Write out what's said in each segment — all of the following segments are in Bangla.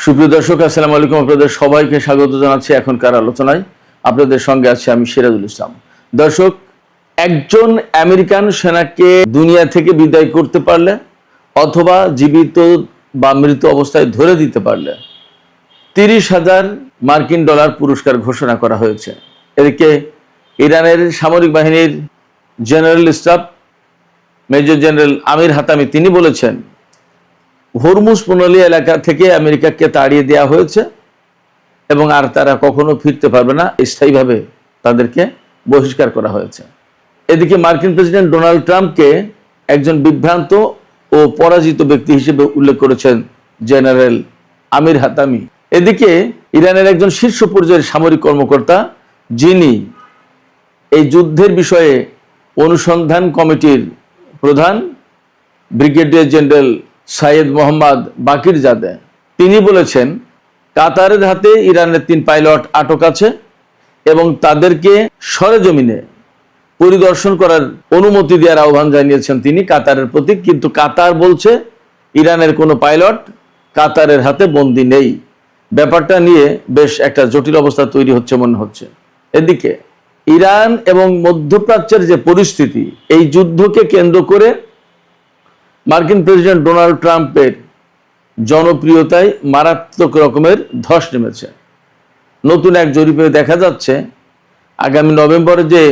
সুপ্রিয় দর্শক, আসসালামু আলাইকুম। আপনাদের সবাইকে স্বাগত জানাচ্ছি এখনকার আলোচনায়। আপনাদের সঙ্গে আছি আমি সিরাজুল ইসলাম। দর্শক, একজন আমেরিকান সেনাকে দুনিয়া থেকে বিদায় করতে পারলে অথবা জীবিত বা মৃত অবস্থায় ধরে দিতে পারলে 30,000 মার্কিন ডলার পুরস্কার ঘোষণা করা হয়েছে। এদিকে ইরানের সামরিক বাহিনীর জেনারেল স্টাফ মেজর জেনারেল আমির হাতামি তিনি বলেছেন, হরমুজ প্রণালী এলাকা থেকে আমেরিকাকে তাড়িয়ে দেওয়া হয়েছে এবং আর তারা কখনো ফিরতে পারবে না, স্থায়ীভাবে তাদেরকে বহিষ্কার করা হয়েছে। এদিকে মার্কিন প্রেসিডেন্ট ডোনাল্ড ট্রাম্পকে একজন বিভ্রান্ত ও পরাজিত ব্যক্তি হিসেবে উল্লেখ করেছেন জেনারেল আমির হাতামি। এদিকে ইরানের একজন শীর্ষ পর্যায়ের সামরিক কর্মকর্তা, যিনি এই যুদ্ধের বিষয়ে অনুসন্ধান কমিটির প্রধান ব্রিগেডিয়ার জেনারেল সাইয়েদ মোহাম্মদ বাকির জাদে, তিনি বলেছেন কাতারের হাতে ইরানের 3 পাইলট আটক আছে এবং তাদেরকে সরেজমিনে পরিদর্শন করার অনুমতি দেওয়ার আহ্বান জানিয়েছেন তিনি কাতারের প্রতি। কিন্তু কাতার বলছে ইরানের কোনো পাইলট কাতারের হাতে বন্দী নেই। ব্যাপারটা নিয়ে বেশ একটা জটিল অবস্থা তৈরি হচ্ছে মনে হচ্ছে। এদিকে ইরান এবং মধ্যপ্রাচ্যের যে পরিস্থিতি, এই যুদ্ধকে কেন্দ্র করে মার্কিন প্রেসিডেন্ট ডোনাল্ড ট্রাম্পের জনপ্রিয়তায় মারাত্মক রকমের ধস নেমেছে। নতুন এক জরিপে দেখা যাচ্ছে আগামী নভেম্বরে যে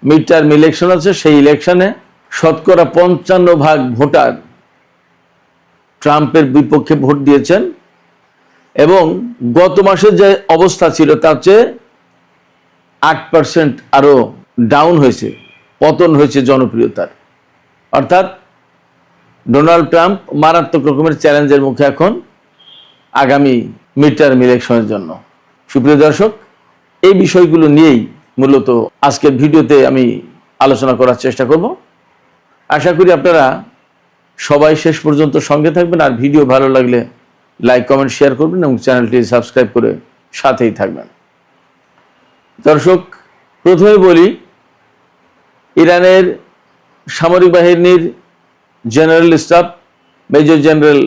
মিড টার্ম ইলেকশন আছে, সেই ইলেকশনে 55% ভোটার ট্রাম্পের বিপক্ষে ভোট দিয়েছেন এবং গত মাসের যে অবস্থা ছিল তার চেয়ে 8% আরো ডাউন হয়েছে, পতন হয়েছে জনপ্রিয়তার। অর্থাৎ ডোনাল্ড ট্রাম্প মারাত্মক রকমের চ্যালেঞ্জের মুখে এখন আগামী মিড টার্ম ইলেকশনের জন্য। সুপ্রিয় দর্শক, এই বিষয়গুলো নিয়েই মূলত আজকের ভিডিওতে আমি আলোচনা করার চেষ্টা করব। আশা করি আপনারা সবাই শেষ পর্যন্ত সঙ্গে থাকবেন, আর ভিডিও ভালো লাগলে লাইক কমেন্ট শেয়ার করবেন এবং চ্যানেলটি সাবস্ক্রাইব করে সাথেই থাকবেন। দর্শক, প্রথমে বলি, ইরানের সামরিক বাহিনীর জেনারেল স্টাফ মেজর জেনারেল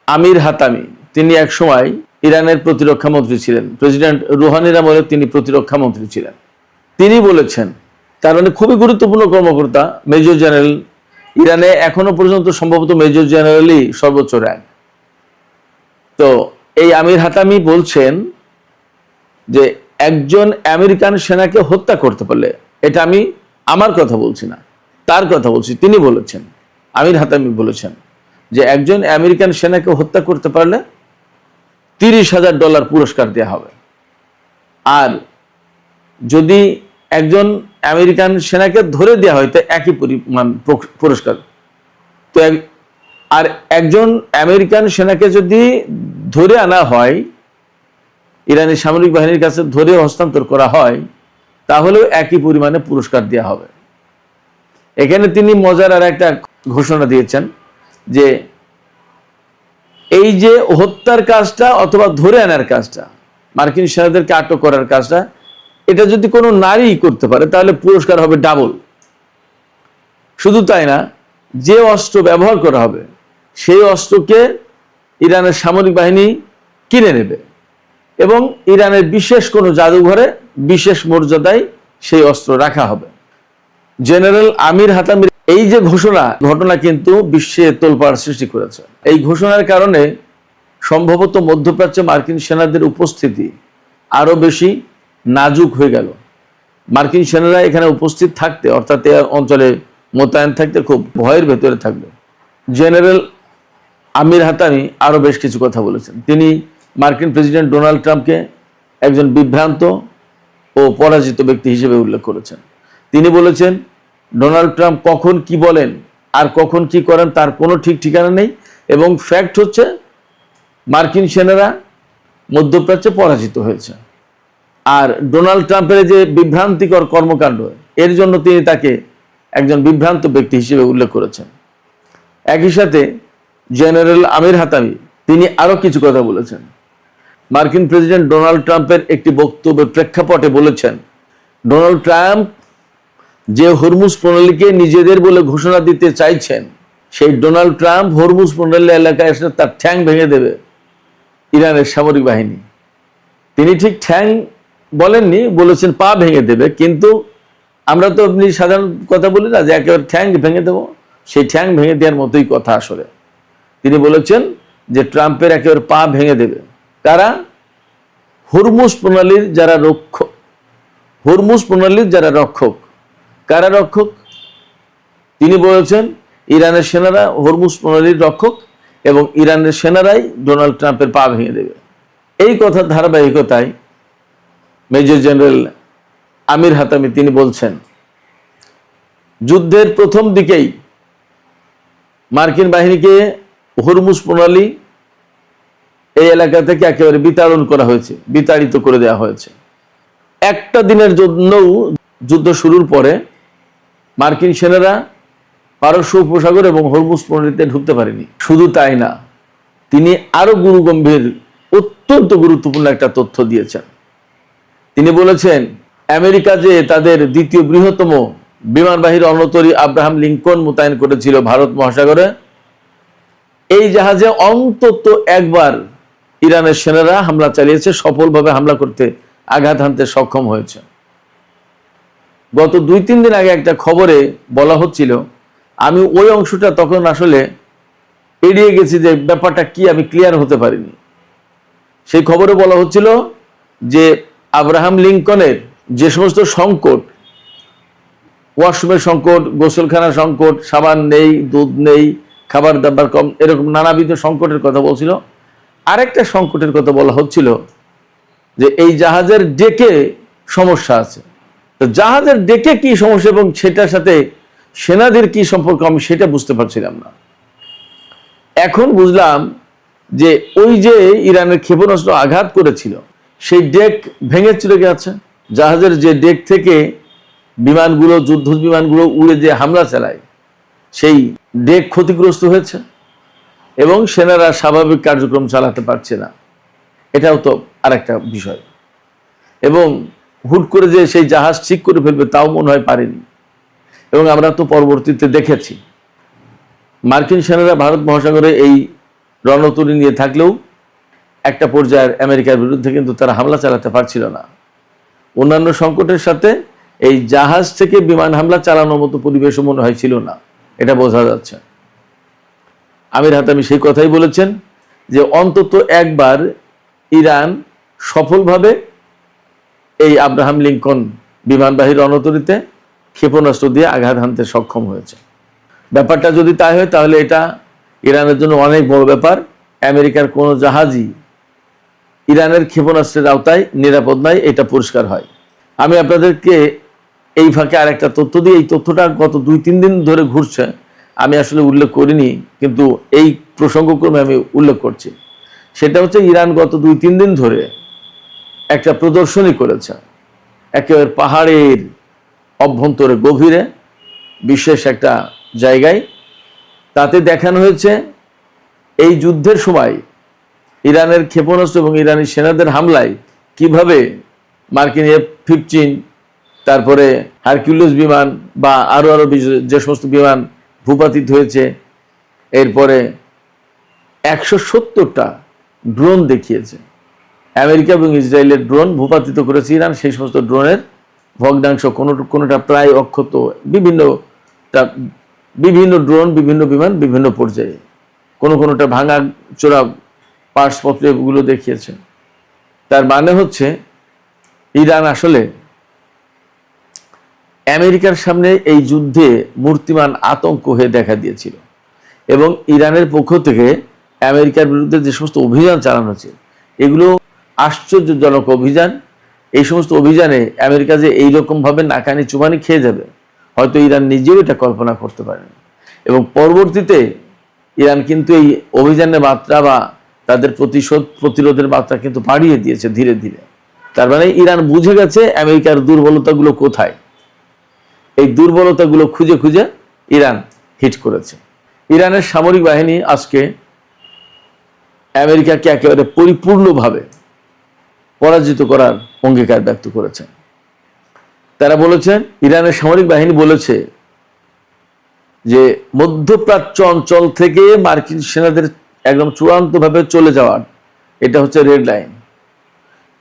আমির হাতামি তিনি একসময় ইরানের প্রতিরক্ষা মন্ত্রী ছিলেন। প্রেসিডেন্ট রুহানির আমলে তিনি প্রতিরক্ষা মন্ত্রী ছিলেন। তিনি বলেছেন, তার মানে খুবই গুরুত্বপূর্ণ কর্মকর্তা মেজর জেনারেল। ইরানে এখনো পর্যন্ত সম্ভবত মেজর জেনারেলই সর্বোচ্চ র্যাঙ্ক। তো এই আমির হাতামি বলছেন যে একজন আমেরিকান সেনাকে হত্যা করতে পারলে, এটা আমি আমার কথা বলছি না, তার কথা বলছি, তিনি বলেছেন, আমির হাতামি বলেছেন যে একজন আমেরিকান সেনাকে হত্যা করতে পারলে 30,000 ডলার পুরস্কার দেওয়া হবে। আর যদি একজন আমেরিকান সেনাকে ধরে দেওয়া হয় তো একই পরিমাণ পুরস্কার। তো আর একজন আমেরিকান সেনাকে যদি ধরে আনা হয়, ইরানের সামরিক বাহিনীর কাছে ধরে হস্তান্তর করা হয়, তাহলেও একই পরিমাণে পুরস্কার দেওয়া হবে। এখানে তিনি মজার আর একটা ঘোষণা দিয়েছেন যে এই যে হত্যার কাজটা অথবা ধরে আনার কাজটা, মার্কিন সেনাদেরকে আটক করার কাজটা, এটা যদি কোনো নারী করতে পারে তাহলে পুরস্কার হবে ডাবল। শুধু তাই না, যে অস্ত্র ব্যবহার করা হবে সেই অস্ত্রকে ইরানের সামরিক বাহিনী কিনে নেবে এবং ইরানের বিশেষ কোনো জাদুঘরে বিশেষ মর্যাদায় সেই অস্ত্র রাখা হবে। জেনারেল আমির হাতামির এই যে ঘটনা কিন্তু বিশ্বে তোলপাড় সৃষ্টি করেছে। এই ঘোষণার কারণে সম্ভবত মধ্যপ্রাচ্যে মার্কিন সেনাদের উপস্থিতি আরো বেশি নাজুক হয়ে গেল। মার্কিন সেনারা এখানে উপস্থিত থাকতে, অর্থাৎ এই অঞ্চলে মোতায়েন থাকতে খুব ভয়ের ভেতরে থাকবে। জেনারেল আমির হাতামি আরো বেশ কিছু কথা বলেছেন। তিনি মার্কিন প্রেসিডেন্ট ডোনাল্ড ট্রাম্পকে একজন বিভ্রান্ত ও পরাজিত ব্যক্তি হিসেবে উল্লেখ করেছেন। তিনি বলেছেন ডোনাল্ড ট্রাম্প কখন কি বলেন আর কখন কি করেন তার কোনো ঠিক ঠিকানা নেই, এবং ফ্যাক্ট হচ্ছে মার্কিন সেনারা মধ্যপ্রাচ্যে পরাজিত হয়েছে। আর ডোনাল্ড ট্রাম্পের যে বিভ্রান্তিকর কর্মকাণ্ড, এর জন্য তিনি তাকে একজন বিভ্রান্ত ব্যক্তি হিসেবে উল্লেখ করেছেন। একই সাথে জেনারেল আমির হাতামি তিনি আরো কিছু কথা বলেছেন। মার্কিন প্রেসিডেন্ট ডোনাল্ড ট্রাম্পের একটি বক্তব্যের প্রেক্ষাপটে বলেছেন, ডোনাল্ড ট্রাম্প যে হরমুজ প্রণালীকে নিজেদের বলে ঘোষণা দিতে চাইছেন, সেই ডোনাল্ড ট্রাম্প হরমুজ প্রণালী এলাকায় এসে তার ঠ্যাং ভেঙে দেবে ইরানের সামরিক বাহিনী। তিনি ঠিক ঠ্যাং বলেননি, বলেছেন পা ভেঙে দেবে, কিন্তু আমরা তো আপনি সাধারণ কথা বলি না যে একেবারে ঠ্যাং ভেঙে দেবো, সেই ঠ্যাং ভেঙে দেওয়ার মতোই কথা আসলে। তিনি বলেছেন যে ট্রাম্পের একেবারে পা ভেঙে দেবে। কারা? হরমুজ প্রণালীর যারা রক্ষক, হরমুজ প্রণালীর যারা রক্ষক। কারা রক্ষক? তিনি বলেছেন ইরানের সেনারা হরমুজ প্রণালীর রক্ষক এবং ইরানের সেনারাই ডোনাল্ড ট্রাম্পের পা ভেঙে দেবে। এই কথার ধারাবাহিকতায় মেজর জেনারেল আমির হাতামি তিনি বলছেন, যুদ্ধের প্রথম দিকেই মার্কিন বাহিনীকে হরমুজ প্রণালী এই এলাকা থেকে একেবারে বিতাড়ন করা হয়েছে, বিতাড়িত করে দেওয়া হয়েছে। একটা দিনের জন্যও যুদ্ধ শুরুর পরে মার্কিন সেনারা পারস্য উপসাগর এবং হরমুজ প্রণালীতে ঢুকতে পারেনি। শুধু তাই না, তিনি আরো গুরুগম্ভীর অত্যন্ত গুরুত্বপূর্ণ একটা তথ্য দিয়েছেন। তিনি বলেছেন আমেরিকা যে তাদের দ্বিতীয় বৃহত্তম বিমানবাহী রণতরী আব্রাহাম লিঙ্কন মোতায়েন করেছিল ভারত মহাসাগরে, এই জাহাজে অন্তত একবার ইরানের সেনারা হামলা চালিয়েছে, সফলভাবে হামলা করতে, আঘাত হানতে সক্ষম হয়েছে। গত 2-3 দিন আগে একটা খবরে বলা হচ্ছিল, আমি ওই অংশটা তখন আসলে এড়িয়ে গেছি যে ব্যাপারটা কি আমি ক্লিয়ার হতে পারিনি। সেই খবরে বলা হচ্ছিল যে আব্রাহাম লিঙ্কনের যে সমস্ত সংকট, ওয়াশরুমের সংকট, গোসলখানার সংকট, সাবান নেই, দুধ নেই, খাবার দাবার কম, এরকম নানাবিধ সংকটের কথা বলছিল। আরেকটা সংকটের কথা বলা হচ্ছিল যে এই জাহাজের ডেকে সমস্যা আছে। তো জাহাজের ডেকে কি সমস্যা এবং সেটার সাথে সেনাদের কি সম্পর্ক আমি সেটা বুঝতে পারছিলাম না। এখন বুঝলাম যে ওই যে ইরানের ক্ষেপণাস্ত্র আঘাত করেছিল সেই ডেক ভেঙে চলে গেছে। জাহাজের যে ডেক থেকে বিমানগুলো, যুদ্ধ বিমানগুলো উড়ে যে হামলা চালায়, সেই ডেক ক্ষতিগ্রস্ত হয়েছে এবং সেনারা স্বাভাবিক কার্যক্রম চালাতে পারছে না। এটাও তো আরেকটা বিষয়। এবং হুট করে যে সেই জাহাজ ঠিক করে ফেলবে তাও মনে হয় পারেনি। এবং আমরা তো পরবর্তীতে দেখেছি মার্কিন সেনারা ভারত মহাসাগরে এই রণতরী নিয়ে থাকলেও একটা পর্যায়ের আমেরিকার বিরুদ্ধে কিন্তু তারা হামলা চালাতে পারছিল না। অন্যান্য সংকটের সাথে এই জাহাজ থেকে বিমান হামলা চালানোর মতো পরিবেশও মনে হয় ছিল না, এটা বোঝা যাচ্ছে। আমির হাতামি সেই কথাই বলেছেন যে অন্তত একবার ইরান সফলভাবে এই আব্রাহাম লিঙ্কন বিমানবাহী রণতরীতে ক্ষেপণাস্ত্র দিয়ে আঘাত হানতে সক্ষম হয়েছে। ব্যাপারটা যদি তাই হয় তাহলে এটা ইরানের জন্য অনেক বড় ব্যাপার। আমেরিকার কোনো জাহাজই ইরানের ক্ষেপণাস্ত্রের আওতায় নিরাপদ নয়, এটা পরিষ্কার হয়। আমি আপনাদেরকে এই ফাঁকে আরেকটা তথ্য দিই। এই তথ্যটা গত 2-3 দিন ধরে ঘুরছে, আমি আসলে উল্লেখ করিনি, কিন্তু এই প্রসঙ্গক্রমে আমি উল্লেখ করছি। সেটা হচ্ছে ইরান গত 2-3 দিন ধরে একটা প্রদর্শনী করেছে একেবারে পাহাড়ের অভ্যন্তরে গভীরে বিশেষ একটা জায়গায়। তাতে দেখানো হয়েছে এই যুদ্ধের সময় ইরানের ক্ষেপণাস্ত্র এবং ইরানি সেনাদের হামলায় কিভাবে মার্কিন F-15, তারপরে হারকিউলিস বিমান বা আরো যে সমস্ত বিমান ভূপাতিত হয়েছে। এরপরে 170টা ড্রোন দেখিয়েছে। আমেরিকা এবং ইসরায়েলের ড্রোন ভূপাতিত করেছে ইরান। সেই সমস্ত ড্রোনের ভগ্নাংশ কোনোটা প্রায় অক্ষত, বিভিন্ন ড্রোন, বিভিন্ন বিমান, বিভিন্ন পর্যায়ে, কোনোটা ভাঙা চোরা পার্টসপত্র এগুলো দেখিয়েছে। তার মানে হচ্ছে ইরান আসলে আমেরিকার সামনে এই যুদ্ধে মূর্তিমান আতঙ্ক হয়ে দেখা দিয়েছিল। এবং ইরানের পক্ষ থেকে আমেরিকার বিরুদ্ধে যে সমস্ত অভিযান চালানো হচ্ছে এগুলো আশ্চর্যজনক অভিযান। এই সমস্ত অভিযানে আমেরিকা যে এইরকমভাবে নাকানি চুবানি খেয়ে যাবে হয়তো ইরান নিজেও এটা কল্পনা করতে পারেনি। এবং পরবর্তীতে ইরান কিন্তু এই অভিযানের মাত্রা বা তাদের প্রতিরোধের মাত্রা কিন্তু বাড়িয়ে দিয়েছে ধীরে ধীরে। তার মানে ইরান বুঝে গেছে আমেরিকার দুর্বলতাগুলো কোথায়। এই দুর্বলতাগুলো খুঁজে খুঁজে ইরান হিট করেছে। ইরানের সামরিক বাহিনী আজকে আমেরিকাকে একেবারে পরিপূর্ণভাবে পরাজিত করার অঙ্গীকার ব্যক্ত করেছে। তারা বলেছেন, ইরানের সামরিক বাহিনী বলেছে যে মধ্যপ্রাচ্য অঞ্চল থেকে মার্কিন সেনাদের একদম চূড়ান্তভাবে চলে যাওয়ার এটা হচ্ছে রেড লাইন।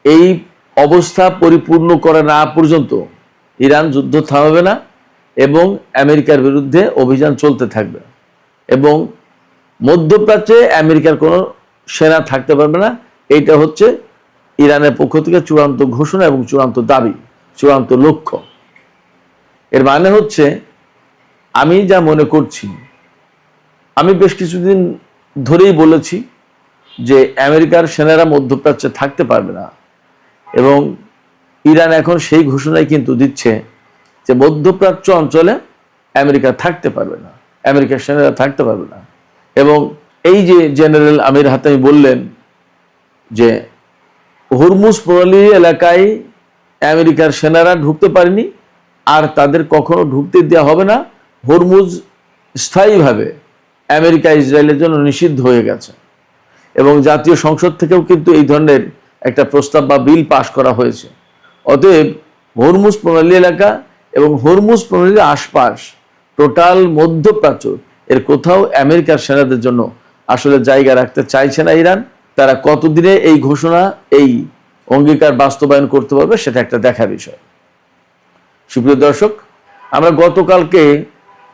এই অবস্থা পরিপূর্ণ করা না পর্যন্ত ইরান যুদ্ধ থামাবে না এবং আমেরিকার বিরুদ্ধে অভিযান চলতে থাকবে এবং মধ্যপ্রাচ্যে আমেরিকার কোনো সেনা থাকতে পারবে না। এইটা হচ্ছে ইরানের পক্ষ থেকে চূড়ান্ত ঘোষণা এবং চূড়ান্ত দাবি, চূড়ান্ত লক্ষ্য। এর মানে হচ্ছে, আমি যা মনে করছি, আমি বেশ কিছুদিন ধরেই বলেছি যে আমেরিকার সেনারা মধ্যপ্রাচ্যে থাকতে পারবে না এবং ইরান এখন সেই ঘোষণাই কিন্তু দিচ্ছে যে মধ্যপ্রাচ্য অঞ্চলে আমেরিকা থাকতে পারবে না, আমেরিকার সেনারা থাকতে পারবে না। এবং এই যে জেনারেল আমির হাতামি বললেন যে হরমুজ প্রণালী এলাকায় আমেরিকার সেনারা ঢুকতে পারেনি আর তাদের কখনো ঢুকতে দেওয়া হবে না, হরমুজ স্থায়ীভাবে আমেরিকা ইসরায়েলের জন্য নিষিদ্ধ হয়ে গেছে। এবং জাতীয় সংসদ থেকেও কিন্তু এই ধরনের একটা প্রস্তাব বা বিল পাশ করা হয়েছে। অতএব হরমুজ প্রণালী এলাকা এবং হরমুজ প্রণালীর আশপাশ টোটাল মধ্যপ্রাচ্য এর কোথাও আমেরিকার সেনাদের জন্য আসলে জায়গা রাখতে চাইছে না ইরান। তারা কতদিনে এই ঘোষণা, এই অঙ্গীকার বাস্তবায়ন করতে পারবে সেটা একটা দেখার বিষয়। সুপ্রিয় দর্শক, আমরা গতকালকে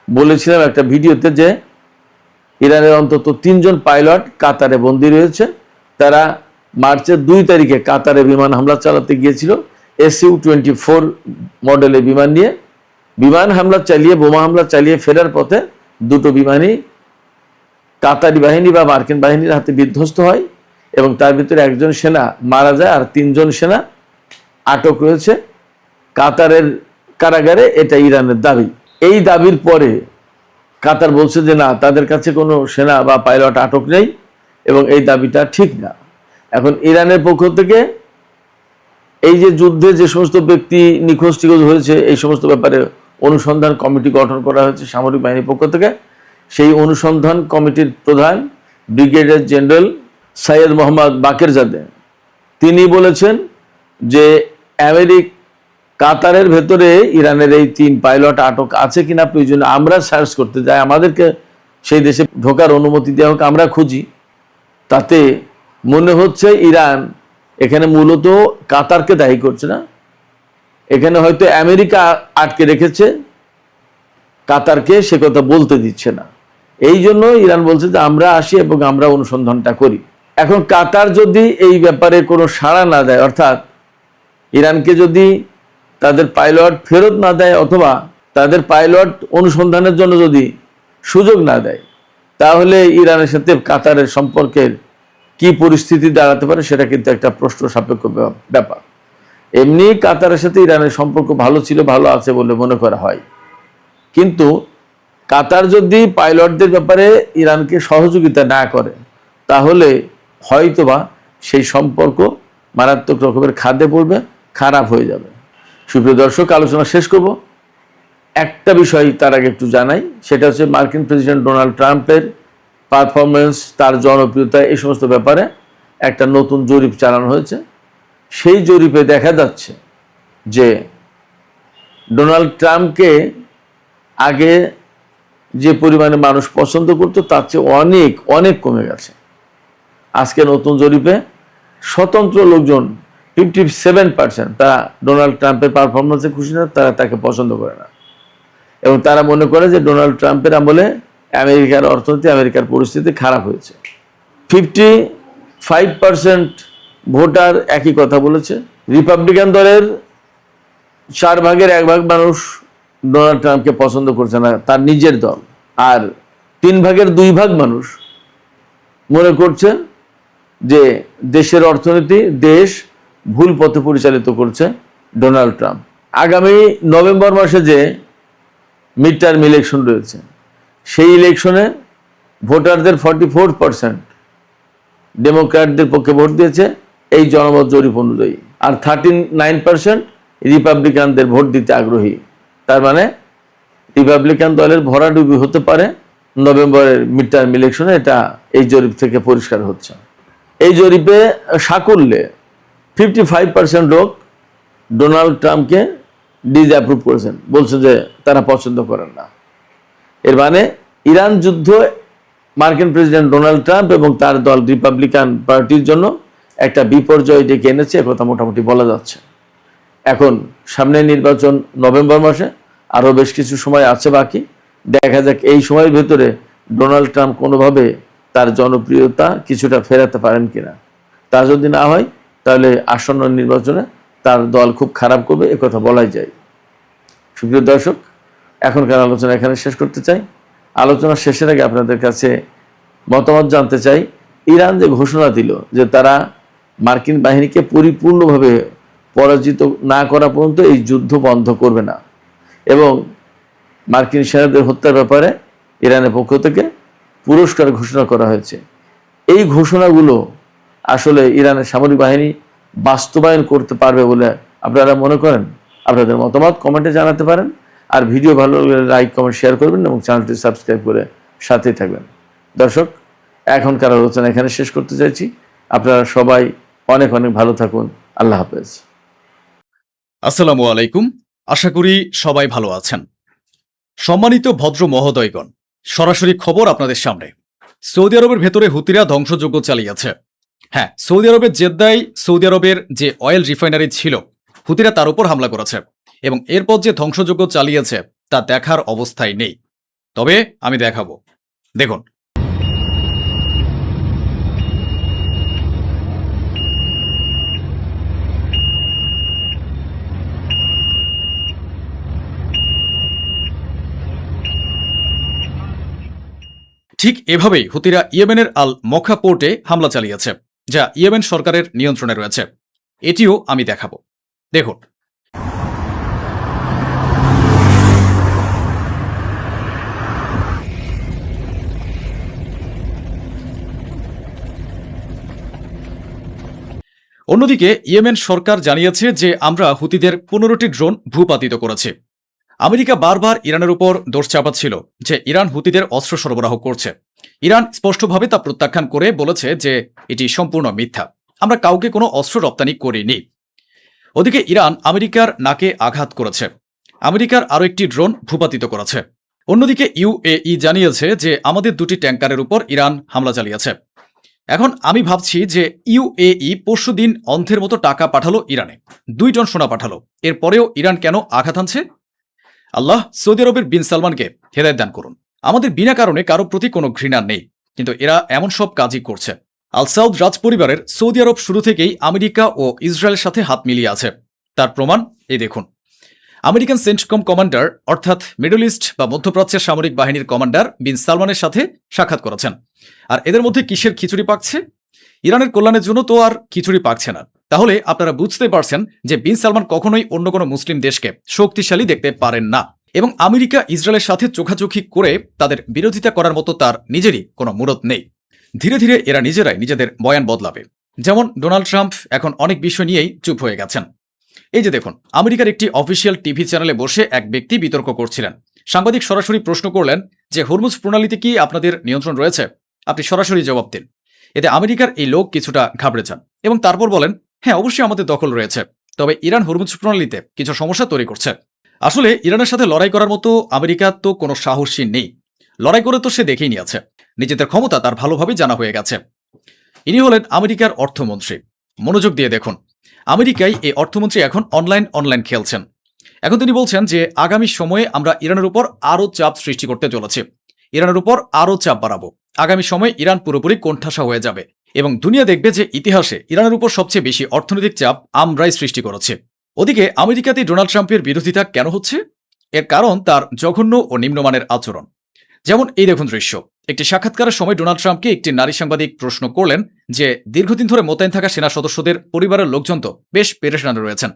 বলেছিলাম একটা ভিডিওতে যে ইরানের অন্তত 3 জন পাইলট কাতারে বন্দী রয়েছে। তারা মার্চের 2 তারিখে কাতারে বিমান হামলা চালাতে গিয়েছিল SU-24 মডেলের বিমান নিয়ে। বিমান হামলা চালিয়ে, বোমা হামলা চালিয়ে ফেরার পথে দুটো বিমানই কাতারি বাহিনী বা মার্কিন বাহিনীর হাতে বিধ্বস্ত হয় এবং তার ভিতরে একজন সেনা মারা যায় আর 3 জন সেনা আটক রয়েছে কাতারের কারাগারে। এটা ইরানের দাবি। এই দাবির পরে কাতার বলছে যে না, তাদের কাছে কোনো সেনা বা পাইলট আটক নেই এবং এই দাবিটা ঠিক না। এখন ইরানের পক্ষ থেকে এই যে যুদ্ধে যে সমস্ত ব্যক্তি নিখোঁজ টিখোঁজ হয়েছে এই সমস্ত ব্যাপারে অনুসন্ধান কমিটি গঠন করা হয়েছে সামরিক বাহিনীর পক্ষ থেকে। সেই অনুসন্ধান কমিটির প্রধান ব্রিগেডিয়ার জেনারেল সৈয়দ মোহাম্মদ বাকেরজাদে তিনি বলেছেন যে কাতারের ভেতরে ইরানের এই 3 পাইলট আটক আছে কিনা প্রয়োজনে আমরা সার্চ করতে যাই, আমাদেরকে সেই দেশে ঢোকার অনুমতি দেওয়া হোক, আমরা খুঁজি। তাতে মনে হচ্ছে ইরান এখানে মূলত কাতারকে দায়ী করছে না, এখানে হয়তো আমেরিকা আটকে রেখেছে কাতারকে, সে কথা বলতে দিচ্ছে না। এই জন্য ইরান বলছে যে আমরা আসি এবং আমরা অনুসন্ধানটা করি। এখন কাতার যদি এই ব্যাপারে কোনো সাড়া না দেয়, অর্থাৎ ইরানকে যদি তাদের পাইলট ফেরত না দেয় অথবা তাদের পাইলট অনুসন্ধানের জন্য যদি সুযোগ না দেয়, তাহলে ইরানের সাথে কাতারের সম্পর্কের কি পরিস্থিতি দাঁড়াতে পারে সেটা কিন্তু একটা প্রশ্ন সাপেক্ষ ব্যাপার। এমনি কাতারের সাথে ইরানের সম্পর্ক ভালো ছিল, ভালো আছে বলে মনে করা হয়, কিন্তু কাতার যদি পাইলটদের ব্যাপারে ইরানকে সহযোগিতা না করে তাহলে হয়তোবা সেই সম্পর্ক মারাত্মক রকমের খাদে পড়বে, খারাপ হয়ে যাবে। সুপ্রিয় দর্শক, আলোচনা শেষ করব। একটা বিষয় তার আগে একটু জানাই, সেটা হচ্ছে মার্কিন প্রেসিডেন্ট ডোনাল্ড ট্রাম্পের পারফরমেন্স, তার জনপ্রিয়তা, এই সমস্ত ব্যাপারে একটা নতুন জরিপ চালানো হয়েছে। সেই জরিপে দেখা যাচ্ছে যে ডোনাল্ড ট্রাম্পকে আগে যে পরিমাণে মানুষ পছন্দ করতো তার চেয়ে অনেক অনেক কমে গেছে। আজকে নতুন জরিপে স্বতন্ত্র লোকজন 57% তারা ডোনাল্ড ট্রাম্পের পারফরমেন্সে খুশি না, তারা তাকে পছন্দ করে না এবং তারা মনে করে যে ডোনাল্ড ট্রাম্পের আমলে আমেরিকার অর্থনীতি, আমেরিকার পরিস্থিতি খারাপ হয়েছে। 55% ভোটার একই কথা বলেছে। রিপাবলিকান দলের 4 ভাগের 1 ভাগ মানুষ ডোনাল্ড ট্রাম্পকে পছন্দ করছে না, তার নিজের দল। আর 3 ভাগের 2 ভাগ মানুষ মনে করছে যে দেশের অর্থনীতি, দেশ ভুল পথে পরিচালিত করছে ডোনাল্ড ট্রাম্প। আগামী নভেম্বর মাসে যে মিড টার্ম ইলেকশন রয়েছে, সেই ইলেকশনে ভোটারদের 44% ডেমোক্র্যাটদের পক্ষে ভোট দিয়েছে এই জনমত জরিপ অনুযায়ী, আর 39% রিপাবলিকানদের ভোট দিতে আগ্রহী। তার মানে রিপাবলিকান দলের ভরাডুবি হতে পারে নভেম্বরের মিড টার্ম ইলেকশনে, এটা এই জরিপ থেকে পরিষ্কার হচ্ছে। এই জরিপে সাকুল্যে 55% লোক ডোনাল্ড ট্রাম্পকে ডিসঅ্যাপ্রুভ করেছেন, বলছে যে তারা পছন্দ করেন না। এর মানে ইরান যুদ্ধ মার্কিন প্রেসিডেন্ট ডোনাল্ড ট্রাম্প এবং তার দল রিপাবলিকান পার্টির জন্য একটা বিপর্যয় ডেকে এনেছে, একথা মোটামুটি বলা যাচ্ছে। এখন সামনে নির্বাচন নভেম্বর মাসে, আরও বেশ কিছু সময় আছে বাকি। দেখা যাক এই সময়ের ভেতরে ডোনাল্ড ট্রাম্প কোনোভাবে তার জনপ্রিয়তা কিছুটা ফেরাতে পারেন কিনা। তা যদি না হয় তাহলে আসন্ন নির্বাচনে তার দল খুব খারাপ করবে, একথা বলাই যায়। সুপ্রিয় দর্শক, এখনকার আলোচনা এখানে শেষ করতে চাই। আলোচনা শেষের আগে আপনাদের কাছে মতামত জানতে চাই। ইরান যে ঘোষণা দিল যে তারা মার্কিন বাহিনীকে পরিপূর্ণভাবে পরাজিত না করা পর্যন্ত এই যুদ্ধ বন্ধ করবে না, এবং মার্কিন সেনাদের হত্যার ব্যাপারে ইরানের পক্ষ থেকে পুরস্কার ঘোষণা করা হয়েছে। এই ঘোষণাগুলো আসলে ইরানের সামরিক বাহিনী বাস্তবায়ন করতে পারবে বলে আপনারা মনে করেন? আপনাদের মতামত কমেন্টে জানাতে পারেন। আর ভিডিও ভালো লাগলে লাইক, কমেন্ট, শেয়ার করবেন এবং চ্যানেলটি সাবস্ক্রাইব করে সাথেই থাকবেন। দর্শক, এখনকার আলোচনা এখানে শেষ করতে চাইছি। আপনারা সবাই অনেক অনেক ভালো থাকুন। আল্লাহ হাফেজ। আসসালামু আলাইকুম। আশা করি সবাই ভালো আছেন। সম্মানিত ভদ্র মহোদয়গণ, সরাসরি খবর আপনাদের সামনে। সৌদি আরবের ভেতরে হুতিরা ধ্বংসযজ্ঞ চালিয়েছে। হ্যাঁ, সৌদি আরবের জেদ্দায় সৌদি আরবের যে অয়েল রিফাইনারি ছিল, হুতিরা তার উপর হামলা করেছে এবং এরপর যে ধ্বংসযজ্ঞ চালিয়েছে তা দেখার অবস্থায় নেই। তবে আমি দেখাবো, দেখুন। ঠিক এভাবেই হুতিরা ইয়েমেনের আল মখা পোর্টে হামলা চালিয়েছে, যা ইয়েমেন সরকারের নিয়ন্ত্রণে রয়েছে। এটিও আমি দেখাবো, দেখুন। অন্যদিকে ইয়েমেন সরকার জানিয়েছে যে আমরা হুতিদের 15টি ড্রোন ভূপাতিত করেছি। আমেরিকা বারবার ইরানের উপর দোষ চাপাচ্ছিল যে ইরান হুতিদের অস্ত্র সরবরাহ করছে। ইরান স্পষ্টভাবে তা প্রত্যাখ্যান করে বলেছে যে এটি সম্পূর্ণ মিথ্যা, আমরা কাউকে কোনো অস্ত্র রপ্তানি করিনি। ওদিকে ইরান আমেরিকার নাকে আঘাত করেছে, আমেরিকার আরও একটি ড্রোন ভূপাতিত করেছে। অন্যদিকে ইউএই জানিয়েছে যে আমাদের 2টি ট্যাঙ্কারের উপর ইরান হামলা চালিয়েছে। এখন আমি ভাবছি যে ইউএই পরশুদিন অন্ধের মতো টাকা পাঠালো ইরানে, 2 টন সোনা পাঠালো, এরপরেও ইরান কেন আঘাত আনছে? আল্লাহ সৌদি আরবের বিন সালমানকে হেদায়েত দান করুন। আমাদের বিনা কারণে কারো প্রতি কোনো ঘৃণা নেই, কিন্তু এরা এমন সব কাজই করছে। আল সাউদ রাজ পরিবারের সৌদি আরব শুরু থেকেই আমেরিকা ও ইসরায়েলের সাথে হাত মিলিয়ে আছে। তার প্রমাণ এই দেখুন। আমেরিকান সেন্টকম কমান্ডার অর্থাৎ মিডল ইস্ট বা মধ্যপ্রাচ্যের সামরিক বাহিনীর কমান্ডার বিন সালমানের সাথে সাক্ষাৎ করেছেন। আর এদের মধ্যে কিসের খিচুড়ি পাকছে? ইরানের কল্যাণের জন্য তো আর খিচুড়ি পাকছে না। তাহলে আপনারা বুঝতে পারছেন যে বিন সালমান কখনোই অন্য কোনো মুসলিম দেশকে শক্তিশালী দেখতে পারেন না, এবং আমেরিকা ইসরায়েলের সাথে চোখাচোখি করে তাদের বিরোধিতা করার মতো তার নিজেরই কোনো মুরত নেই। ধীরে ধীরে এরা নিজেরাই নিজেদের বয়ান বদলাবে। যেমন ডোনাল্ড ট্রাম্প এখন অনেক বিষয় নিয়েই চুপ হয়ে গেছেন। এই যে দেখুন, আমেরিকার একটি অফিসিয়াল টিভি চ্যানেলে বসে এক ব্যক্তি বিতর্ক করছিলেন। সাংবাদিক সরাসরি প্রশ্ন করলেন যে হরমুজ প্রণালীতে কি আপনাদের নিয়ন্ত্রণ রয়েছে? আপনি সরাসরি জবাব দিন। এতে আমেরিকার এই লোক কিছুটা ঘাবড়ে যান এবং তারপর বলেন, হ্যাঁ, অবশ্যই আমাদের দখল রয়েছে, তবে ইরান হরমুজ প্রণালীতে কিছু সমস্যা তৈরি করছে। আসলে ইরানের সাথে লড়াই করার মতো আমেরিকার তো কোনো সাহসী নেই। লড়াই করে তো সে দেখেই নিয়েছে, নিজেদের ক্ষমতা তার ভালোভাবেই জানা হয়ে গেছে। ইনি হলেন আমেরিকার অর্থমন্ত্রী। মনোযোগ দিয়ে দেখুন, আমেরিকায় এই অর্থমন্ত্রী এখন অনলাইন খেলছেন। এখন তিনি বলছেন যে আগামী সময়ে আমরা ইরানের উপর আরও চাপ সৃষ্টি করতে চলেছি, ইরানের উপর আরও চাপ বাড়াবো। আগামী সময়ে ইরান পুরোপুরি কোণঠাসা হয়ে যাবে এবং দুনিয়া দেখবে যে ইতিহাসে ইরানের উপর সবচেয়ে বেশি অর্থনৈতিক চাপ আমরাই সৃষ্টি করেছি। ওদিকে আমেরিকাতে ডোনাল্ড ট্রাম্পের বিরোধিতা কেন হচ্ছে? এর কারণ তার জঘন্য ও নিম্নমানের আচরণ। যেমন এই দেখুন দৃশ্য। একটি সাক্ষাৎকারের সময় ডোনাল্ড ট্রাম্পকে একটি নারী সাংবাদিক প্রশ্ন করলেন যে দীর্ঘদিন ধরে মোতায়েন থাকা সেনা সদস্যদের পরিবারের লোকজন তো বেশ পেরেশানে রয়েছেন।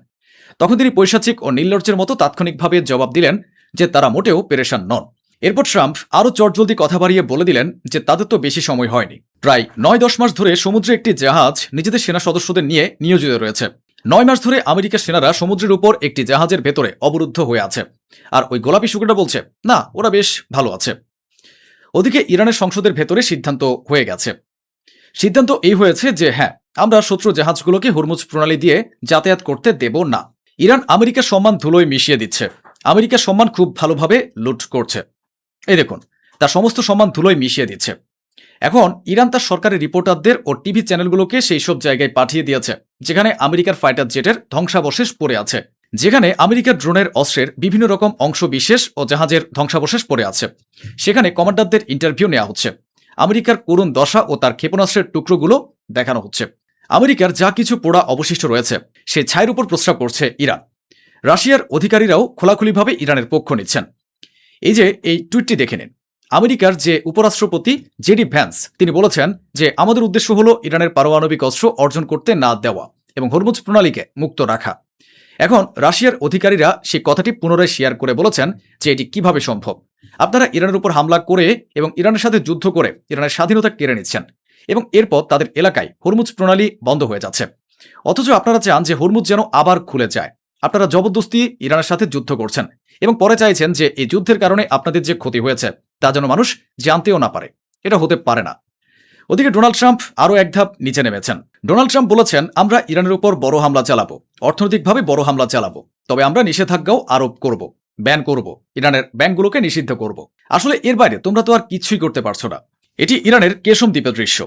তখন তিনি পৈশাচিক ও নির্লজ্জের মতো তাৎক্ষণিকভাবে জবাব দিলেন যে তারা মোটেও পেরেশান নন। এরপর ট্রাম্প আরও চটজলদি কথা বাড়িয়ে বলে দিলেন যে তাদের তো বেশি সময় হয়নি। প্রায় 9-10 মাস ধরে সমুদ্রে একটি জাহাজ নিজেদের সেনা সদস্যদের নিয়ে নিয়োজিত রয়েছে। 9 মাস ধরে আমেরিকার সেনারা সমুদ্রের উপর একটি জাহাজের ভেতরে অবরুদ্ধ হয়ে আছে, আর ওই গোলাপি শুকুরটা বলছে না, ওরা বেশ ভালো আছে। ওদিকে ইরানের সংসদের ভেতরে সিদ্ধান্ত হয়ে গেছে। সিদ্ধান্ত এই হয়েছে যে হ্যাঁ, আমরা শত্রু জাহাজগুলোকে হরমুজ প্রণালী দিয়ে যাতায়াত করতে দেব না। ইরান আমেরিকার সম্মান ধুলোয় মিশিয়ে দিচ্ছে, আমেরিকার সম্মান খুব ভালোভাবে লুট করছে। এই দেখুন, তার সমস্ত সম্মান ধুলোয় মিশিয়ে দিচ্ছে। এখন ইরান তার সরকারি রিপোর্টারদের ও টিভি চ্যানেলগুলোকে সেই সব জায়গায় পাঠিয়ে দিয়েছে যেখানে আমেরিকার ফাইটার জেটের ধ্বংসাবশেষ পড়ে আছে, যেখানে আমেরিকার ড্রোনের অস্ত্রের বিভিন্ন রকম অংশ বিশেষ ও জাহাজের ধ্বংসাবশেষ পড়ে আছে। সেখানে কমান্ডারদের ইন্টারভিউ নেওয়া হচ্ছে, আমেরিকার করুণ দশা ও তার ক্ষেপণাস্ত্রের টুকরোগুলো দেখানো হচ্ছে। আমেরিকার যা কিছু পোড়া অবশিষ্ট রয়েছে সেই ছাইয়ের উপর প্রস্রাব করছে ইরান। রাশিয়ার অধিকারীরাও খোলাখুলিভাবে ইরানের পক্ষ নিচ্ছেন। এই যে এই টুইটটি দেখে নিন। আমেরিকার যে উপরাষ্ট্রপতি জেডি ভ্যান্স তিনি বলেছেন যে আমাদের উদ্দেশ্য হলো ইরানের পারমাণবিক অস্ত্র অর্জন করতে না দেওয়া এবং হরমুজ প্রণালীকে মুক্ত রাখা। এখন রাশিয়ার অধিকারীরা সেই কথাটি পুনরায় শেয়ার করে বলেছেন যে এটি কিভাবে সম্ভব। আপনারা ইরানের উপর হামলা করে এবং ইরানের সাথে যুদ্ধ করে ইরানের স্বাধীনতা কেড়ে নিচ্ছেন এবং এরপর তাদের এলাকায় হরমুজ প্রণালী বন্ধ হয়ে যাচ্ছে, অথচ আপনারা চান যে হরমুজ যেন আবার খুলে যায়। আপনারা জবরদস্তি ইরানের সাথে যুদ্ধ করছেন এবং পরে চাইছেন যে এই যুদ্ধের কারণে আপনাদের যে ক্ষতি হয়েছে তা যেন মানুষ জানতেও না পারে। এটা হতে পারে না। ওদিকে ডোনাল্ড ট্রাম্প আরও এক ধাপ নিচে নেমেছেন। ডোনাল্ড ট্রাম্প বলেছেন আমরা ইরানের উপর বড় হামলা চালাবো, অর্থনৈতিকভাবে বড় হামলা চালাবো, তবে আমরা নিষেধাজ্ঞাও আরোপ করব, ব্যান করব, ইরানের ব্যাংকগুলোকে নিষিদ্ধ করব। আসলে এর বাইরে তোমরা তো আর কিছুই করতে পারছো না। এটি ইরানের কেশম দ্বীপের দৃশ্য।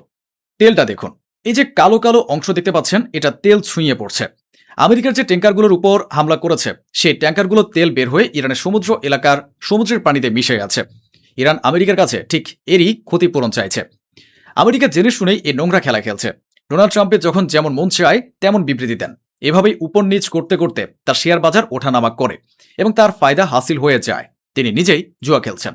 তেলটা দেখুন, এই যে কালো কালো অংশ দেখতে পাচ্ছেন এটা তেল ছুঁয়ে পড়ছে। আমেরিকার যে ট্যাঙ্কারগুলোর উপর হামলা করেছে সেই ট্যাঙ্কারগুলো তেল বের হয়ে ইরানের সমুদ্র এলাকার সমুদ্রের পানিতে মিশে আছে। ইরান আমেরিকার কাছে ঠিক এরই ক্ষতিপূরণ চাইছে। আমেরিকা জেনে শুনেই এই নোংরা খেলা খেলছে। ডোনাল্ড ট্রাম্পের যখন যেমন মন চায় তেমন বিবৃতি দেন, এভাবেই উপর নিচ করতে করতে তার শেয়ার বাজার ওঠানামা করে এবং তার ফায়দা হাসিল হয়ে যায়। তিনি নিজেই জুয়া খেলছেন।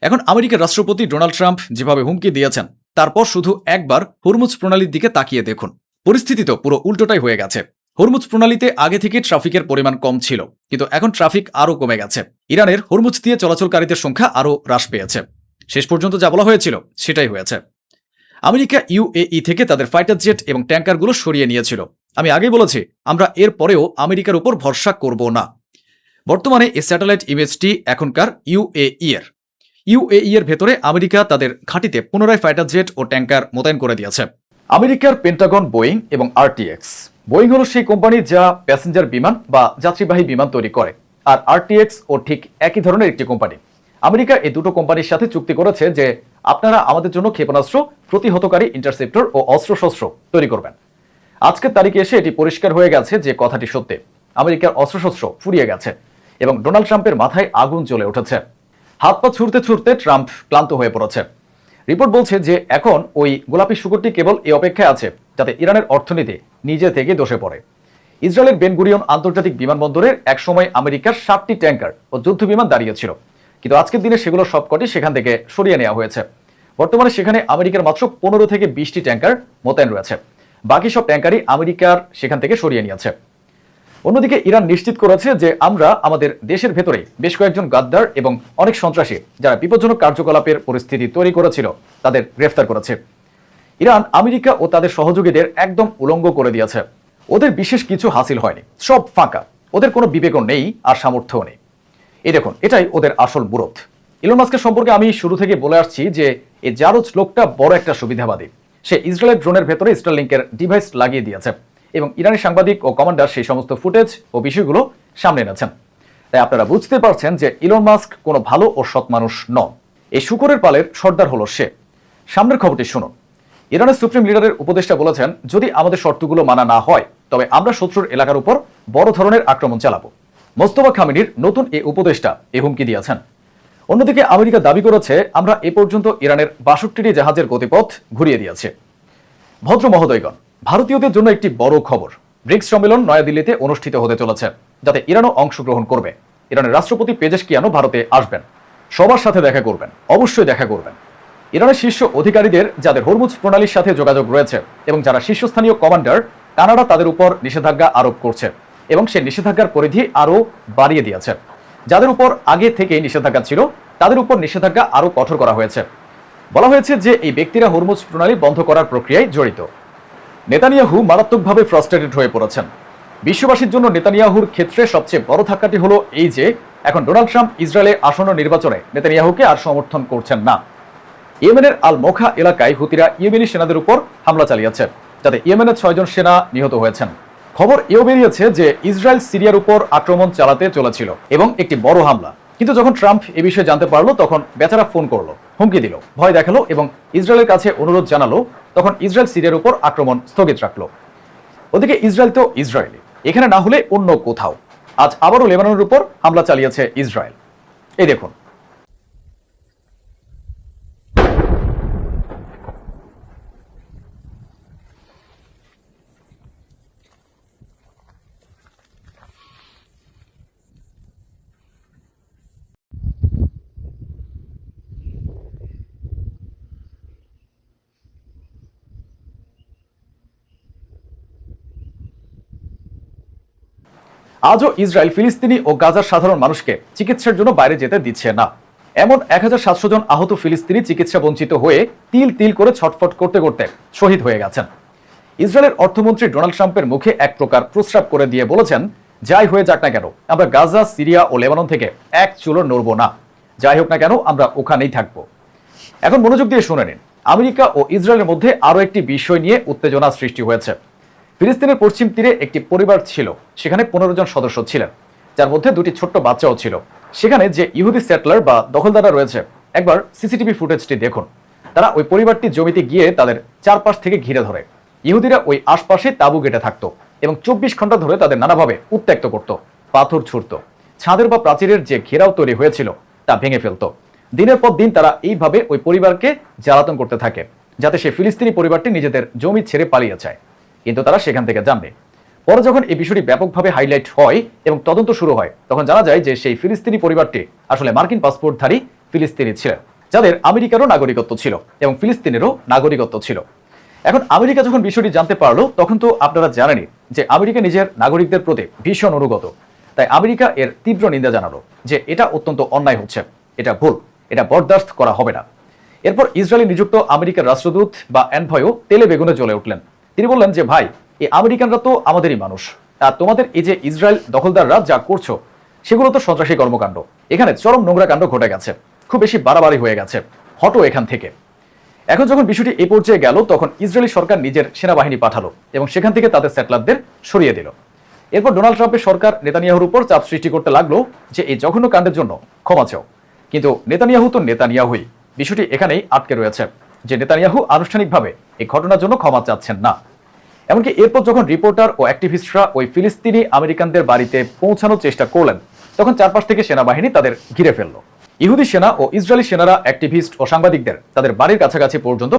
এখন আমেরিকার রাষ্ট্রপতি ডোনাল্ড ট্রাম্প যেভাবে হুমকি দিয়েছেন তারপর শুধু একবার হরমুজ প্রণালীর দিকে তাকিয়ে দেখুন। পরিস্থিতি তো পুরো উল্টোটাই হয়ে গেছে। হরমুজ প্রণালীতে আগে থেকে ট্রাফিকের পরিমাণ কম ছিল, কিন্তু এখন ট্রাফিক আরও কমে গেছে। ইরানের হরমুজ দিয়ে চলাচলকারীদের সংখ্যা আরও হ্রাস পেয়েছে। শেষ পর্যন্ত যা বলা হয়েছিল সেটাই হয়েছে। আমেরিকা ইউএই থেকে তাদের ফাইটার জেট এবং ট্যাঙ্কারগুলো সরিয়ে নিয়েছিল। আমি আগেই বলেছি আমরা এর পরেও আমেরিকার উপর ভরসা করব না। বর্তমানে এই স্যাটেলাইট ইমেজটি এখনকার ইউএই এর ভেতরে আমেরিকা তাদের ঘাঁটিতে পুনরায় ফাইটার জেট ও ট্যাঙ্কার মোতায়েন করে দিয়েছে। আমেরিকার পেন্টাগন, বোয়িং এবং আরটিএক্স। বোয়িং হলো সেই কোম্পানি যা প্যাসেঞ্জার বিমান বা যাত্রীবাহী বিমান তৈরি করে, আর আরটিএক্স ও ঠিক একই ধরনের একটি কোম্পানি। আমেরিকা এই দুটো কোম্পানির সাথে চুক্তি করেছে যে আপনারা আমাদের জন্য ক্ষেপণাস্ত্র, প্রতিহতকারী ইন্টারসেপ্টর ও অস্ত্রশস্ত্র তৈরি করবেন। আজকের তারিখে এসে এটি পরিষ্কার হয়ে গেছে যে কথাটি সত্যি। আমেরিকার অস্ত্রশস্ত্র ফুরিয়ে গেছে এবং ডোনাল্ড ট্রাম্পের মাথায় আগুন জ্বলে উঠেছে। হাত পা ছুড়তে ছুড়তে ট্রাম্প ক্লান্ত হয়ে পড়েছে। রিপোর্ট বলছে যে এখন ওই গোলাপি শুকরটি কেবল এই অপেক্ষায় আছে যাতে ইরানের অর্থনীতি নিজে থেকে ধসে পড়ে। ইসরায়েলের বেন গুরিয়ন আন্তর্জাতিক বিমানবন্দরের একসময় আমেরিকার 7টি ট্যাঙ্কার ও যুদ্ধ বিমান দাঁড়িয়েছিল, কিন্তু আজকের দিনে সেগুলো সবকটি সেখান থেকে সরিয়ে নেওয়া হয়েছে। বর্তমানে সেখানে আমেরিকার মাত্র 15 থেকে 20টি ট্যাঙ্কার মোতায়েন রয়েছে। বাকি সব ট্যাঙ্কারই আমেরিকার সেখান থেকে সরিয়ে নিয়েছে। অন্যদিকে ইরান নিশ্চিত করেছে যে আমরা আমাদের দেশের ভেতরে বেশ কয়েকজন গাদ্দার এবং অনেক সন্ত্রাসী যারা বিপজ্জনক কার্যকলাপের পরিস্থিতি তৈরি করেছিল তাদের গ্রেফতার করেছে। ইরান আমেরিকা ও তাদের সহযোগীদের একদম উলঙ্গ করে দিয়েছে। ওদের বিশেষ কিছু হাসিল হয়নি, সব ফাঁকা। ওদের কোনো বিবেকও নেই আর সামর্থ্যও নেই। এই দেখুন, এটাই ওদের আসল বুরত। ইলন মাস্কের সম্পর্কে আমি শুরু থেকে বলে আসছি যে এই জারজ লোকটা বড় একটা সুবিধাবাদী। সে ইসরায়েলের ড্রোনের ভেতরে স্টারলিংকের ডিভাইস লাগিয়ে দিয়েছে এবং ইরানের সাংবাদিক ও কমান্ডার সেই সমস্ত ফুটেজ ও বিষয়গুলো সামনে এনেছেন। তাই আপনারা বুঝতে পারছেন যে ইলন মাস্ক কোনো ভালো ও সৎ মানুষ নন। এই শুকরের পালের সর্দার হলো সে। সামনের খবরটি শুনুন। ইরানের সুপ্রিম লিডারের উপদেষ্টা বলেছেন যদি আমাদের শর্তগুলো মানা না হয় তবে আমরা শত্রুর এলাকার উপর বড় ধরনের আক্রমণ চালাবো। মোস্তফা খামেনির নতুন এই উপদেষ্টা এ হুমকি দিয়েছেন। অন্যদিকে আমেরিকা দাবি করেছে আমরা এ পর্যন্ত ইরানের 62টি জাহাজের গতিপথ ঘুরিয়ে দিয়েছে। ভদ্র মহোদয়গণ, ভারতীয়দের জন্য একটি বড় খবর। ব্রিক্স সম্মেলন নয়াদিল্লিতে অনুষ্ঠিত হতে চলেছে, যাতে ইরানও অংশগ্রহণ করবে। ইরানের রাষ্ট্রপতি পেজেশকিয়ানও ভারতে আসবেন, সবার সাথে দেখা করবেন, অবশ্যই দেখা করবেন। ইরানের শীর্ষ অধিকারীদের যাদের হরমুজ প্রণালীর সাথে যোগাযোগ রয়েছে এবং যারা শীর্ষস্থানীয় কমান্ডার, কানাডা তাদের উপর নিষেধাজ্ঞা আরোপ করছে এবং সেই নিষেধাজ্ঞার পরিধি আরও বাড়িয়ে দিয়েছে। যাদের উপর আগে থেকেই নিষেধাজ্ঞা ছিল তাদের উপর নিষেধাজ্ঞা আরও কঠোর করা হয়েছে। বলা হয়েছে যে এই ব্যক্তিরা হরমুজ প্রণালী বন্ধ করার প্রক্রিয়ায় জড়িত। নেতানিয়াহু মারাত্মকভাবে ফ্রাস্ট্রেটেড হয়ে পড়েছেন। বিশ্ববাসীর জন্য নেতানিয়াহুর ক্ষেত্রে সবচেয়ে বড় ধাক্কাটি হলো এই যে এখন ডোনাল্ড ট্রাম্প ইসরায়েলে আসন্ন নির্বাচনে নেতানিয়াহুকে আর সমর্থন করছেন না। ইয়েমেনের আল মোখা এলাকায় হুতিরা ইয়েমেনি সেনাদের উপর হামলা চালিয়েছে, যাতে ইয়েমেনের 6 জন সেনা নিহত হয়েছেন। খবর এও বেরিয়েছে যে ইসরায়েল সিরিয়ার উপর আক্রমণ চালাতে চলেছিল এবং একটি বড় হামলা। কিন্তু যখন ট্রাম্প এ বিষয়ে জানতে পারলো তখন বেচারা ফোন করলো, হুমকি দিল, ভয় দেখালো এবং ইসরায়েলের কাছে অনুরোধ জানালো, তখন ইসরায়েল সিরিয়ার উপর আক্রমণ স্থগিত রাখলো। ওদিকে ইসরায়েল তো ইসরায়েলি, এখানে না হলে অন্য কোথাও আজ আবারও লেবাননের উপর হামলা চালিয়েছে ইসরায়েল। এই দেখুন। আজও ইসরায়েল ফিলিস্তিনি ও গাজার সাধারণ মানুষকে চিকিৎসার জন্য বাইরে যেতে দিচ্ছে না। এমন 1700 জন আহত ফিলিস্তিনি চিকিৎসা বঞ্চিত হয়ে তিল তিল করে ছটফট করতে করতে শহীদ হয়ে গেছেন। ইসরায়েলের অর্থমন্ত্রী ডোনাল্ড ট্রাম্পের মুখে এক প্রকার প্রস্রাব করে দিয়ে বলেছেন, যাই হয়ে যাক না কেন আমরা গাজা, সিরিয়া ও লেবানন থেকে এক চুলো নড়ব না, যাই হোক না কেন আমরা ওখানেই থাকবো। এখন মনোযোগ দিয়ে শুনে নিন, আমেরিকা ও ইসরায়েলের মধ্যে আরো একটি বিষয় নিয়ে উত্তেজনা সৃষ্টি হয়েছে। ফিলিস্তিনের পশ্চিম তীরে একটি পরিবার ছিল, সেখানে 15 জন সদস্য ছিলেন, যার মধ্যে 2টি ছোট্ট বাচ্চাও ছিল। সেখানে যে ইহুদি সেটলার বা দখলদাররা রয়েছে, একবার সিসিটিভি ফুটেজটি দেখুন। তারা ওই পরিবারটি জমিতে গিয়ে তাদের চারপাশ থেকে ঘিরে ধরে। ইহুদিরা ওই আশপাশে তাঁবু গেটে থাকতো এবং 24 ঘন্টা ধরে তাদের নানাভাবে উত্ত্যক্ত করত, পাথর ছুড়ত, ছাদের বা প্রাচীরের যে ঘেরাও তৈরি হয়েছিল তা ভেঙে ফেলত। দিনের পর দিন তারা এইভাবে ওই পরিবারকে জ্বালাতন করতে থাকে, যাতে সেই ফিলিস্তিনি পরিবারটি নিজেদের জমি ছেড়ে পালিয়ে যায়, কিন্তু তারা সেখান থেকে জানবে। পরে যখন এই বিষয়টি ব্যাপকভাবে হাইলাইট হয় এবং তদন্ত শুরু হয়, তখন জানা যায় যে সেই ফিলিস্তিনি পরিবারটি আসলে মার্কিন পাসপোর্টধারী ফিলিস্তিনি ছিলেন, যাদের আমেরিকারও নাগরিকত্ব ছিল এবং ফিলিস্তিনেরও নাগরিকত্ব ছিল। এখন আমেরিকা যখন বিষয়টি জানতে পারলো, তখন তো আপনারা জানেনই যে আমেরিকা নিজের নাগরিকদের প্রতি ভীষণ অনুগত। তাই আমেরিকা এর তীব্র নিন্দা জানালো যে এটা অত্যন্ত অন্যায় হচ্ছে, এটা ভুল, এটা বরদাস্ত করা হবে না। এরপর ইসরায়েলে নিযুক্ত আমেরিকার রাষ্ট্রদূত বা এনভয়ও তেলে বেগুনে জ্বলে উঠলেন। তিনি বললেন যে ভাই, এই আমেরিকানরা তো আমাদেরই মানুষ, আর তোমাদের এই যে ইসরায়েল দখলদাররা যা করছো সেগুলো তো সন্ত্রাসী কর্মকাণ্ড, এখানে চরম নোংরা কাণ্ড ঘটে গেছে, খুব বেশি বাড়াবাড়ি হয়ে গেছে, হটো এখান থেকে। এখন যখন বিষয়টি এই পর্যায়ে গেল, তখন ইসরায়েলি সরকার নিজের সেনাবাহিনী পাঠালো এবং সেখান থেকে তাদের সেটলারদের সরিয়ে দিল। এরপর ডোনাল্ড ট্রাম্পের সরকার নেতানিয়াহুর উপর চাপ সৃষ্টি করতে লাগলো যে এই জঘন্য কাণ্ডের জন্য ক্ষমা চাও। কিন্তু নেতানিয়াহু তো নেতানিয়াহুই, বিষয়টি এখানেই আটকে রয়েছে যে নেতানিয়াহু আনুষ্ঠানিকভাবে এই ঘটনার জন্য ক্ষমা চাচ্ছেন না। এমনকি এরপর যখন রিপোর্টার ও অ্যাক্টিভিস্টরা ওই ফিলিস্তিনি আমেরিকানদের বাড়িতে পৌঁছানোর চেষ্টা করলেন, তখন চারপাশ থেকে সেনাবাহিনী তাদের ঘিরে ফেলল। ইহুদি সেনা ও ইসরায়েলি সেনারা অ্যাক্টিভিস্ট ও সাংবাদিকদের তাদের বাড়ির কাছাকাছি পর্যন্ত